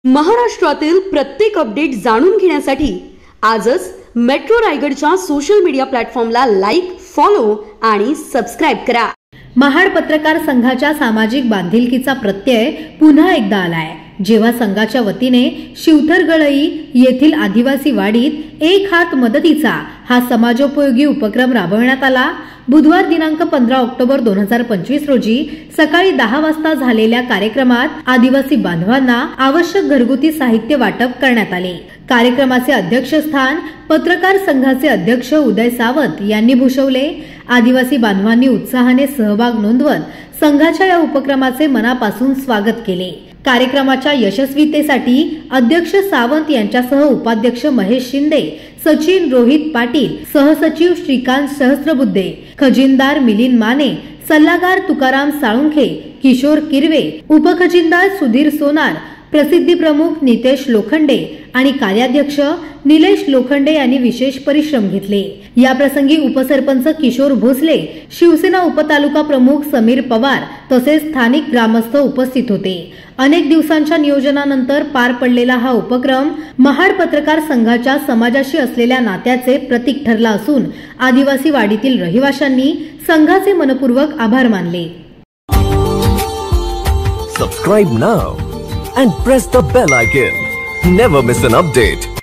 महाराष्ट्रातील प्रत्येक अपडेट जाणून घेण्यासाठी आजच मेट्रो रायगडच्या सोशल मीडिया प्लॅटफॉर्मला लाईक, फॉलो आणि सबस्क्राइब करा। महाड पत्रकार संघाच्या सामाजिक बांधिलकीचा प्रत्यय पुन्हा एकदा आलाय, जेव्हा संघाच्या वतीने शिवथरगळई येथील आदिवासी वाडीत एक हात मदतीचा हा समाजोपयोगी उपक्रम राबवण्यात आला। बुधवार दिनांक 15 ऑक्टोबर 2025 रोजी सकाळी 10 वाजता झालेल्या कार्यक्रमात आदिवासी बांधवांना आवश्यक घरगुती साहित्य वाटप करण्यात आले। कार्यक्रमाचे अध्यक्षस्थान पत्रकार संघाचे अध्यक्ष उदय सावंत यांनी भूषवले। आदिवासी बांधवांनी उत्साहाने सहभाग नोंदवत संघाच्या या उपक्रमाचे मनापासून स्वागत केले। कार्यक्रमाच्या यशस्वीतेसाठी अध्यक्ष सावंत यांच्यासह उपाध्यक्ष महेश शिंदे, सचिन रोहित पाटील, सहसचिव श्रीकांत सहस्त्रबुद्धे, खजिनदार मिलिंद माने, सल्लागार तुकाराम साळुंखे, किशोर किरवे, उपखजिनदार सुधीर सोनार, प्रसिद्धी प्रमुख नितेश लोखंडे आणि कार्याध्यक्ष निलेश लोखंडे यांनी विशेष परिश्रम घेतले। या प्रसंगी उपसरपंच किशोर भोसले, शिवसेना उपतालुका प्रमुख समीर पवार तसेच स्थानिक ग्रामस्थ उपस्थित होते। अनेक दिवसांच्या नियोजनानंतर पार पडलेला हा उपक्रम महाड पत्रकार संघाच्या समाजाशी असलेल्या नात्याचे प्रतीक ठरला असून आदिवासी वाडीतील रहिवाशांनी संघाचे मनपूर्वक आभार मानले। Subscribe now and press the bell icon. Never miss an update.